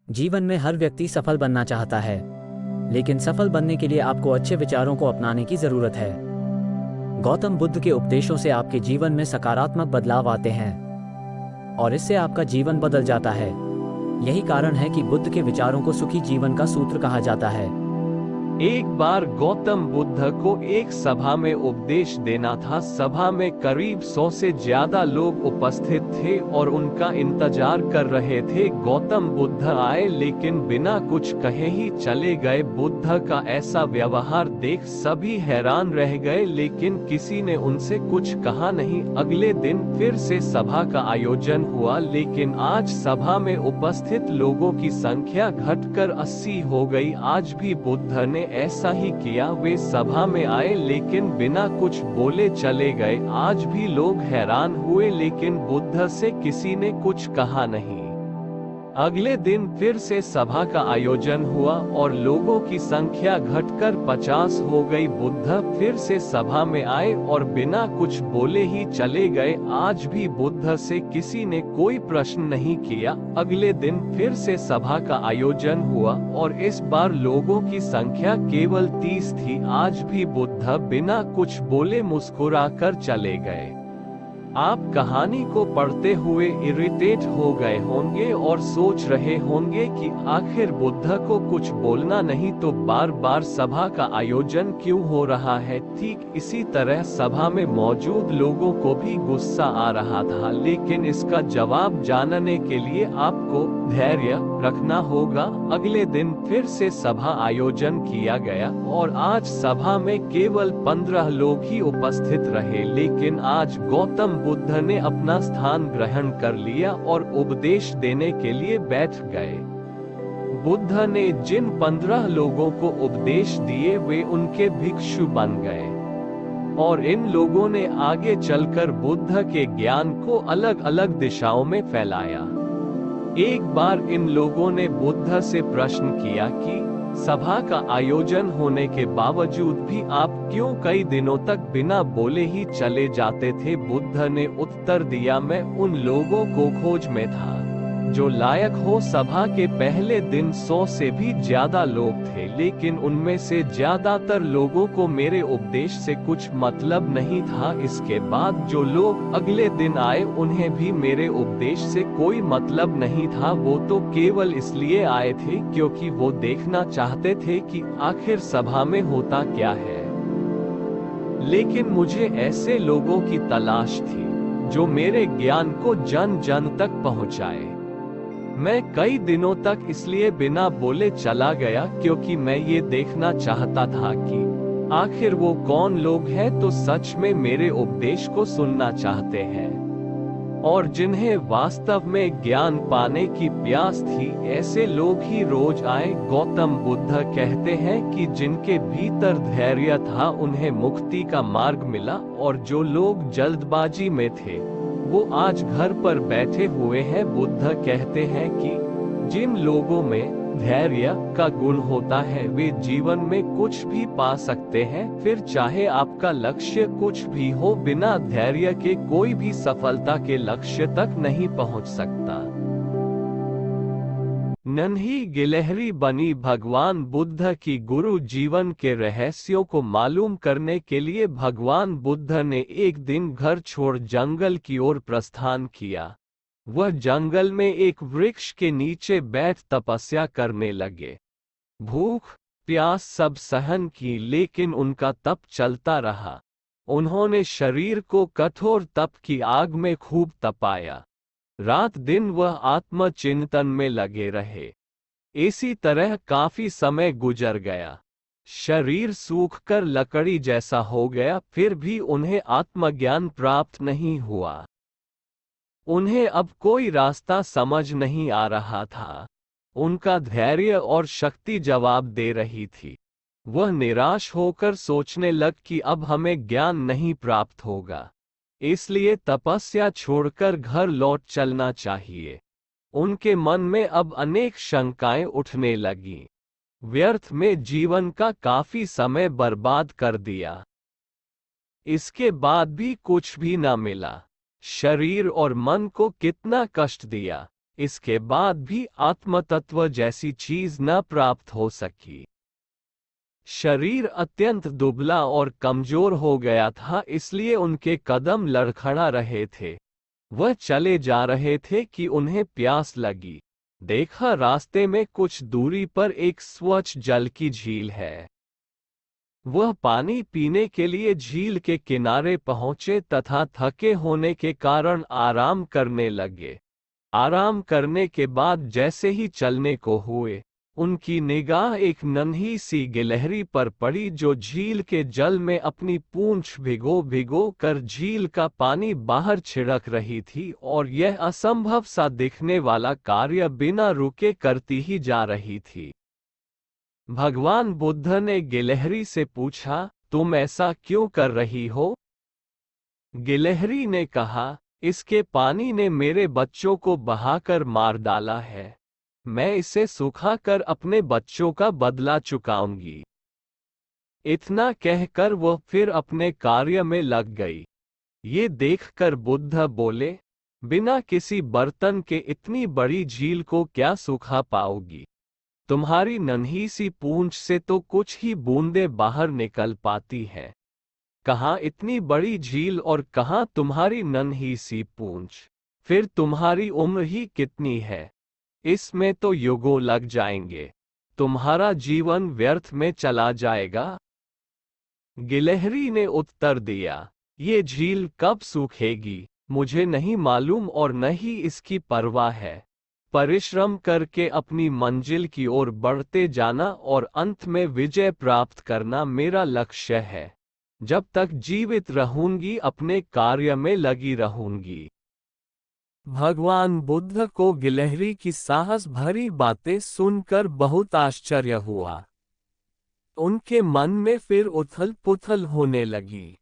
जीवन में हर व्यक्ति सफल बनना चाहता है, लेकिन सफल बनने के लिए आपको अच्छे विचारों को अपनाने की जरूरत है। गौतम बुद्ध के उपदेशों से आपके जीवन में सकारात्मक बदलाव आते हैं और इससे आपका जीवन बदल जाता है। यही कारण है कि बुद्ध के विचारों को सुखी जीवन का सूत्र कहा जाता है। एक बार गौतम बुद्ध को एक सभा में उपदेश देना था। सभा में करीब 100 से ज्यादा लोग उपस्थित थे और उनका इंतजार कर रहे थे। गौतम बुद्ध आए लेकिन बिना कुछ कहे ही चले गए। बुद्ध का ऐसा व्यवहार देख सभी हैरान रह गए, लेकिन किसी ने उनसे कुछ कहा नहीं। अगले दिन फिर से सभा का आयोजन हुआ, लेकिन आज सभा में उपस्थित लोगों की संख्या घटकर 80 हो गई। आज भी बुद्ध ने ऐसा ही किया। वे सभा में आए लेकिन बिना कुछ बोले चले गए। आज भी लोग हैरान हुए, लेकिन बुद्ध से किसी ने कुछ कहा नहीं। अगले दिन फिर से सभा का आयोजन हुआ और लोगों की संख्या घटकर 50 हो गई। बुद्ध फिर से सभा में आए और बिना कुछ बोले ही चले गए। आज भी बुद्ध से किसी ने कोई प्रश्न नहीं किया। अगले दिन फिर से सभा का आयोजन हुआ और इस बार लोगों की संख्या केवल 30 थी। आज भी बुद्ध बिना कुछ बोले मुस्कुराकर चले गए। आप कहानी को पढ़ते हुए इरिटेट हो गए होंगे और सोच रहे होंगे कि आखिर बुद्ध को कुछ बोलना नहीं तो बार बार सभा का आयोजन क्यों हो रहा है। ठीक इसी तरह सभा में मौजूद लोगों को भी गुस्सा आ रहा था, लेकिन इसका जवाब जानने के लिए आपको धैर्य रखना होगा। अगले दिन फिर से सभा आयोजन किया गया और आज सभा में केवल 15 लोग ही उपस्थित रहे, लेकिन आज गौतम बुद्ध ने अपना स्थान ग्रहण कर लिया और उपदेश देने के लिए बैठ गए। बुद्ध ने जिन 15 लोगों को उपदेश दिए वे उनके भिक्षु बन गए और इन लोगों ने आगे चलकर बुद्ध के ज्ञान को अलग अलग दिशाओं में फैलाया। एक बार इन लोगों ने बुद्ध से प्रश्न किया कि सभा का आयोजन होने के बावजूद भी आप क्यों कई दिनों तक बिना बोले ही चले जाते थे। बुद्ध ने उत्तर दिया, मैं उन लोगों को खोज में था जो लायक हो। सभा के पहले दिन 100 से भी ज्यादा लोग थे, लेकिन उनमें से ज्यादातर लोगों को मेरे उपदेश से कुछ मतलब नहीं था। इसके बाद जो लोग अगले दिन आए उन्हें भी मेरे उपदेश से कोई मतलब नहीं था। वो तो केवल इसलिए आए थे क्योंकि वो देखना चाहते थे कि आखिर सभा में होता क्या है। लेकिन मुझे ऐसे लोगों की तलाश थी जो मेरे ज्ञान को जन जन तक पहुंचाए। मैं कई दिनों तक इसलिए बिना बोले चला गया क्योंकि मैं ये देखना चाहता था कि आखिर वो कौन लोग हैं तो सच में मेरे उपदेश को सुनना चाहते हैं और जिन्हें वास्तव में ज्ञान पाने की प्यास थी। ऐसे लोग ही रोज आए। गौतम बुद्ध कहते हैं कि जिनके भीतर धैर्य था उन्हें मुक्ति का मार्ग मिला और जो लोग जल्दबाजी में थे वो आज घर पर बैठे हुए हैं। बुद्ध कहते हैं कि जिन लोगों में धैर्य का गुण होता है वे जीवन में कुछ भी पा सकते हैं। फिर चाहे आपका लक्ष्य कुछ भी हो, बिना धैर्य के कोई भी सफलता के लक्ष्य तक नहीं पहुंच सकता। नन्ही गिलहरी बनी भगवान बुद्ध की गुरु। जीवन के रहस्यों को मालूम करने के लिए भगवान बुद्ध ने एक दिन घर छोड़ जंगल की ओर प्रस्थान किया। वह जंगल में एक वृक्ष के नीचे बैठ तपस्या करने लगे। भूख प्यास सब सहन की, लेकिन उनका तप चलता रहा। उन्होंने शरीर को कठोर तप की आग में खूब तपाया। रात दिन वह आत्मचिंतन में लगे रहे। इसी तरह काफी समय गुजर गया। शरीर सूखकर लकड़ी जैसा हो गया, फिर भी उन्हें आत्मज्ञान प्राप्त नहीं हुआ। उन्हें अब कोई रास्ता समझ नहीं आ रहा था। उनका धैर्य और शक्ति जवाब दे रही थी। वह निराश होकर सोचने लग कि अब हमें ज्ञान नहीं प्राप्त होगा, इसलिए तपस्या छोड़कर घर लौट चलना चाहिए। उनके मन में अब अनेक शंकाएं उठने लगीं। व्यर्थ में जीवन का काफी समय बर्बाद कर दिया, इसके बाद भी कुछ भी न मिला। शरीर और मन को कितना कष्ट दिया। इसके बाद भी आत्मतत्व जैसी चीज न प्राप्त हो सकी। शरीर अत्यंत दुबला और कमजोर हो गया था, इसलिए उनके कदम लड़खड़ा रहे थे। वह चले जा रहे थे कि उन्हें प्यास लगी। देखा रास्ते में कुछ दूरी पर एक स्वच्छ जल की झील है। वह पानी पीने के लिए झील के किनारे पहुंचे तथा थके होने के कारण आराम करने लगे। आराम करने के बाद जैसे ही चलने को हुए, उनकी निगाह एक नन्ही सी गिलहरी पर पड़ी जो झील के जल में अपनी पूंछ भिगो भिगो कर झील का पानी बाहर छिड़क रही थी और यह असंभव सा दिखने वाला कार्य बिना रुके करती ही जा रही थी। भगवान बुद्ध ने गिलहरी से पूछा, तुम ऐसा क्यों कर रही हो? गिलहरी ने कहा, इसके पानी ने मेरे बच्चों को बहाकर मार डाला है। मैं इसे सुखाकर अपने बच्चों का बदला चुकाऊंगी। इतना कहकर वह फिर अपने कार्य में लग गई। ये देखकर बुद्ध बोले, बिना किसी बर्तन के इतनी बड़ी झील को क्या सुखा पाओगी? तुम्हारी नन्ही सी पूंछ से तो कुछ ही बूंदें बाहर निकल पाती हैं। कहाँ इतनी बड़ी झील और कहाँ तुम्हारी नन्ही सी पूंछ? फिर तुम्हारी उम्र ही कितनी है? इसमें तो युगों लग जाएंगे। तुम्हारा जीवन व्यर्थ में चला जाएगा। गिलहरी ने उत्तर दिया, ये झील कब सूखेगी मुझे नहीं मालूम और न ही इसकी परवाह है। परिश्रम करके अपनी मंजिल की ओर बढ़ते जाना और अंत में विजय प्राप्त करना मेरा लक्ष्य है। जब तक जीवित रहूंगी अपने कार्य में लगी रहूंगी। भगवान बुद्ध को गिलहरी की साहस भरी बातें सुनकर बहुत आश्चर्य हुआ। उनके मन में फिर उथल पुथल होने लगी।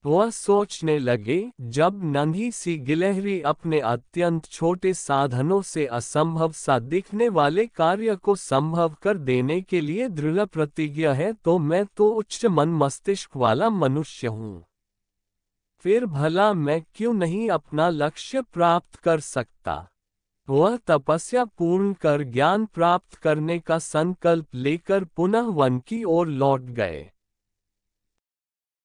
वह सोचने लगे, जब नन्ही सी गिलहरी अपने अत्यंत छोटे साधनों से असंभव सा दिखने वाले कार्य को संभव कर देने के लिए दृढ़ प्रतिज्ञ है, तो मैं तो उच्च मन मस्तिष्क वाला मनुष्य हूँ। फिर भला मैं क्यों नहीं अपना लक्ष्य प्राप्त कर सकता? वह तपस्या पूर्ण कर ज्ञान प्राप्त करने का संकल्प लेकर पुनः वन की ओर लौट गए।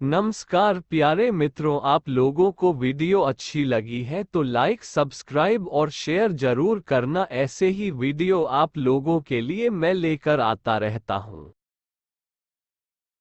नमस्कार प्यारे मित्रों, आप लोगों को वीडियो अच्छी लगी है तो लाइक, सब्सक्राइब और शेयर जरूर करना। ऐसे ही वीडियो आप लोगों के लिए मैं लेकर आता रहता हूँ।